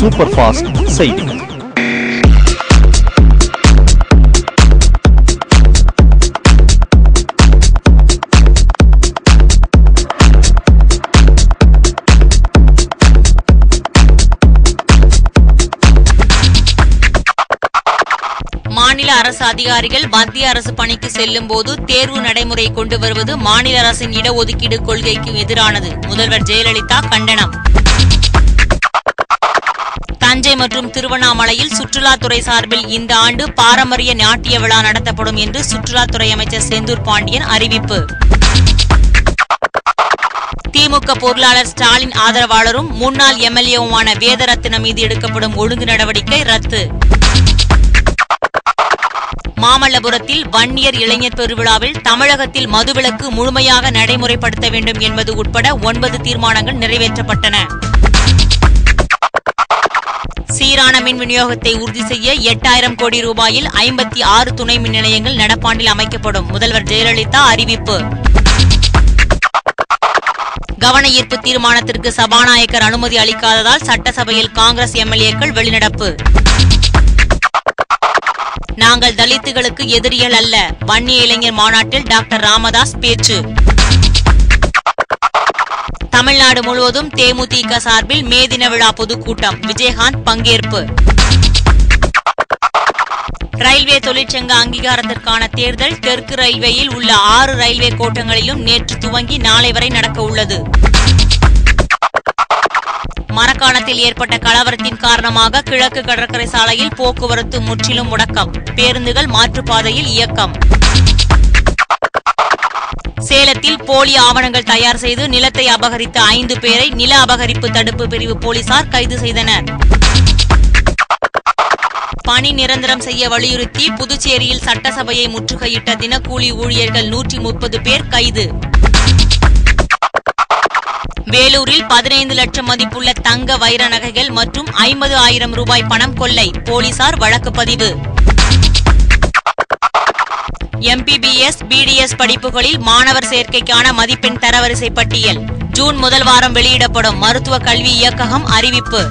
Super fast செய்திகள். மாநில அரசு அதிகாரிகள் மத்திய அரசு பணிக்கு செல்லும் போது தேர்வு நடைமுறை கொண்டு வருவது மாநில அரசின் இடஒதுக்கீடு கொள்கைக்கு எதிரானது. முதல்வர் ஜெயலலிதா கண்டனம். தஞ்சை மற்றும் திருவண்ணாமலையில் சுற்றுலாத்துறை சார்பில் இந்த ஆண்டு பாரம்பரிய நாட்டிய விழா நடத்தப்படும் என்று சுற்றுலாத்துறை அமைச்சர் செந்தூர் பாண்டியன் அறிவிப்பு. திமுக பொருளாளர் ஸ்டாலின் ஆதரவாளரும் முன்னாள் எம்எல்ஏவுமான வேதரத்னம் மீது எடுக்கப்படும் ஒழுங்கு நடவடிக்கை ரத்து. மாமல்லபுரத்தில் வன்னியர் இளைஞர் பெருவிழாவில் தமிழகத்தில் மதுவிலக்கு முழுமையாக நடைமுறைப்படுத்த வேண்டும் என்பது உட்பட 9 தீர்மானங்கள் நிறைவேற்றப்பட்டன. சீரான மின் விநியோகத்தை உறுதி செய்ய 8000 கோடி ரூபாயில் 56 துணை மின் நிலையங்கள் நடப்பாண்டில் அமைக்கப்படும். முதல்வர் ஜெயலலிதா அறிவிப்பு. கவன ஈர்ப்பு தீர்மானத்திற்கு சபாநாயகர் அனுமதி அளிக்காததால் சட்டசபையில் காங்கிரஸ் எம்எல்ஏக்கள் வெளிநடப்பு. நாங்கள் தலித்துகளுக்கு எதிரிகள் அல்ல. வன்னிய இளைஞர் மாநாட்டில் டாக்டர் ராமதாஸ் பேச்சு. தமிழ்நாடு முழுவதும் தேமுதிக சார்பில் மே தின விழா பொதுக்கூட்டம். விஜயகாந்த் பங்கேற்பு. ரயில்வே தொழிற்சங்க அங்கீகாரத்திற்கான தேர்தல் தெற்கு ரயில்வேயில் உள்ள 6 ரயில்வே கோட்டங்களிலும் நேற்று துவங்கி நாளை வரை நடக்க உள்ளது. மரக்காணத்தில் ஏற்பட்ட கலவரத்தின் காரணமாக கிழக்கு கடற்கரை சாலையில் போக்குவரத்து முற்றிலும் முடக்கம். பேருந்துகள் மாற்றுப்பாதையில் இயக்கம். சேலத்தில் போலி ஆவணங்கள் தயார் செய்து நிலத்தை அபகரித்த 5 பேரை நில அபகரிப்பு தடுப்பு பிரிவு போலீசார் கைது செய்தனர். பணி நிரந்தரம் செய்ய வலியுறுத்தி புதுச்சேரியில் சட்டசபையை முற்றுகையிட்ட தினக்கூலி ஊழியர்கள் 130 பேர் கைது. வேலூரில் 15 லட்சம் மதிப்புள்ள தங்க வைர நகைகள் மற்றும் 50,000 ரூபாய் பணம் கொள்ளை. போலீசார் வழக்கு பதிவு. MBBS, BDS படிப்புகளில் மாணவர் சேர்க்கைக்கான மதிப்பெண் தரவரிசை பட்டியல் ஜூன் முதல் வாரம் வெளியிடப்படும். மருத்துவ கல்வி இயக்ககம் அறிவிப்பு.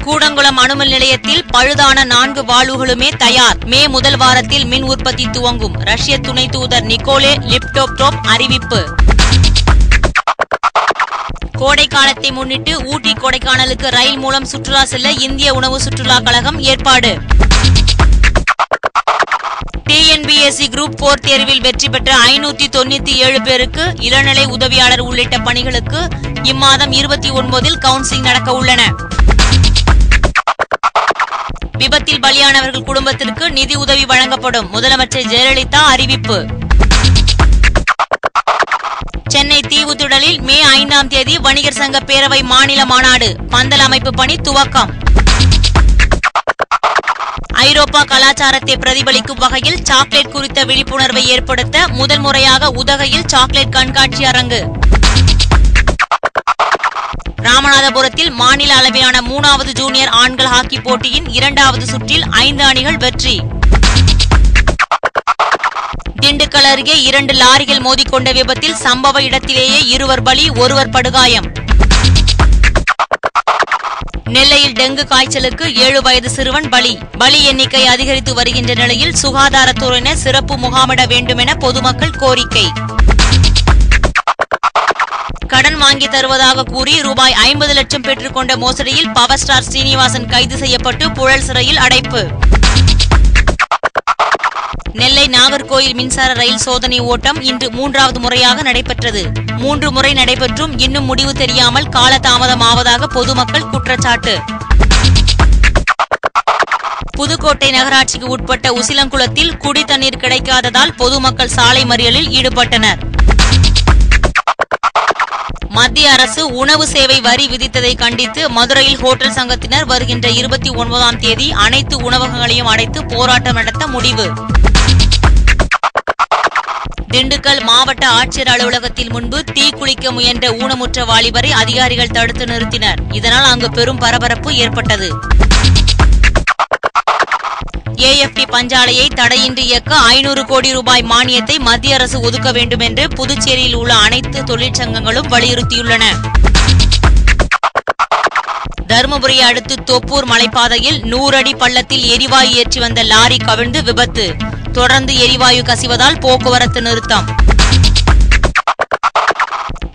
கூடங்குளம் அணுமின் நிலையத்தில் பழுதான 4 வால்வுகளுமே தயார். மே முதல் வாரத்தில் மின் உற்பத்தி துவங்கும். ரஷ்ய துணை தூதர் நிக்கோலே லிப்டோப்டோப் அறிவிப்பு. கோடை காலத்தை முன்னிட்டு ஊட்டி கொடைக்கானலுக்கு ரயில் மூலம் சுற்றுலா செல்ல இந்திய உணவு சுற்றுலா கழகம் ஏற்பாடு. TNPSC குரூப் 4 தேர்வில் வெற்றி பெற்ற 597 பேருக்கு இளநிலை உதவியாளர் உள்ளிட்ட பணிகளுக்கு இம்மாதம் 29இல் கவுன்சிலிங் நடக்க உள்ளன. விபத்தில் பலியானவர்கள் குடும்பத்திற்கு நிதி உதவி வழங்கப்படும். முதலமைச்சர் ஜெயலலிதா அறிவிப்பு. சென்னை தீவுத்திடலில் மே 5ஆம் தேதி வணிகர் சங்க பேரவை மாநில மாநாடு. பந்தல் அமைப்பு பணி துவக்கம். ஐரோப்பா கலாச்சாரத்தை பிரதிபலிக்கும் வகையில் சாக்லேட் குறித்த விழிப்புணர்வை ஏற்படுத்த முதல் முறையாக உதகையில் சாக்லேட் கண்காட்சி அரங்கு. ராமநாதபுரத்தில் மாநில அளவிலான 3வது ஜூனியர் ஆண்கள் ஹாக்கி போட்டியின் 2வது சுற்றில் 5 அணிகள் வெற்றி. திண்டுக்கல் அருகே 2 லாரிகள் மோதிக்கொண்ட விபத்தில் சம்பவ இடத்திலேயே 2 பலி, 1 படுகாயம். நெல்லையில் டெங்கு காய்ச்சலுக்கு 7 வயது சிறுவன் பலி. பலி எண்ணிக்கை அதிகரித்து வருகின்ற நிலையில் சுகாதாரத்துறையினர் சிறப்பு முகாமிட வேண்டும் என பொதுமக்கள் கோரிக்கை. கடன் வாங்கி தருவதாக கூறி ரூபாய் 50 லட்சம் பெற்றுக்கொண்ட மோசடியில் பவர் ஸ்டார் ஸ்ரீனிவாசன் கைது செய்யப்பட்டு புழல் சிறையில் அடைப்பு. நெல்லை நாகர்கோயில் மின்சார ரயில் சோதனை ஓட்டம் இன்று 3வது முறையாக நடைபெற்றது. 3 முறை நடைபெற்றும் இன்னும் முடிவு தெரியாமல் காலதாமதமாவதாக பொதுமக்கள் குற்றச்சாட்டு. புதுக்கோட்டை நகராட்சிக்கு உட்பட்ட உசிலங்குளத்தில் குடி தண்ணீர் கிடைக்காததால் பொதுமக்கள் சாலை மறியலில் ஈடுபட்டனர். மத்திய அரசு உணவு சேவை வரி விதித்ததை கண்டித்து மதுரையில் ஹோட்டல் சங்கத்தினர் வருகின்ற 29ஆம் தேதி அனைத்து உணவகங்களையும் அடைத்து போராட்டம் நடத்த முடிவு. திண்டுக்கல் மாவட்ட ஆட்சியர் அலுவலகத்தில் முன்பு தீக்குளிக்க முயன்ற ஊனமுற்ற வாலிபரை அதிகாரிகள் தடுத்து நிறுத்தினர். இதனால் அங்கு பெரும் பரபரப்பு ஏற்பட்டது. AFT பஞ்சாலையை தடையின்றி இயக்க 500 கோடி ரூபாய் மானியத்தை மத்திய அரசு ஒதுக்க வேண்டும் என்று புதுச்சேரியில் உள்ள அனைத்து தொழிற்சங்கங்களும் வலியுறுத்தியுள்ளன. தருமபுரியை அடுத்து தொப்பூர் மலைப்பாதையில் 100 அடி பள்ளத்தில் எரிவாயு ஏற்றி வந்த லாரி கவிழ்ந்து விபத்து. தொடர்ந்து எரிவாயு கசிவதால் போக்குவரத்து நிறுத்தம்.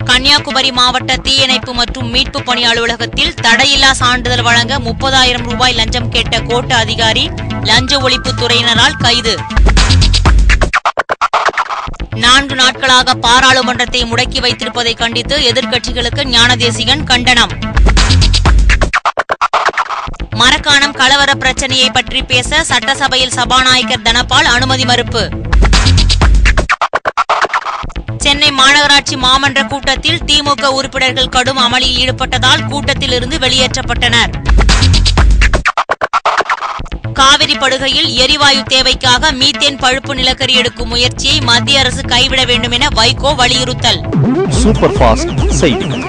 கன்னியாகுமரி மாவட்ட தீயணைப்பு மற்றும் மீட்பு பணி அலுவலகத்தில் தடையில்லா சான்றிதழ் வழங்க 30,000 ரூபாய் லஞ்சம் கேட்ட கோட்ட அதிகாரி லஞ்ச ஒழிப்புத் துறையினரால் கைது. 4 நாட்களாக பாராளுமன்றத்தை முடக்கி வைத்திருப்பதை கண்டித்து எதிர்க்கட்சிகளுக்கு ஞானதேசிகன் கண்டனம். மரக்காணம் கலவர பிரச்சனையை பற்றி பேச சட்டசபையில் சபாநாயகர் தனபால் அனுமதி மறுப்பு. சென்னை மாநகராட்சி மாமன்ற கூட்டத்தில் திமுக உறுப்பினர்கள் கடும் அமளியில் ஈடுபட்டதால் கூட்டத்தில் இருந்து வெளியேற்றப்பட்டனர். காவிரி படுகையில் எரிவாயு தேவைக்காக மீத்தேன் பழுப்பு நிலக்கரி எடுக்கும் முயற்சியை மத்திய அரசு கைவிட வேண்டும் என வைகோ வலியுறுத்தல். சூப்பர் ஃபாஸ்ட் செய்திகள்.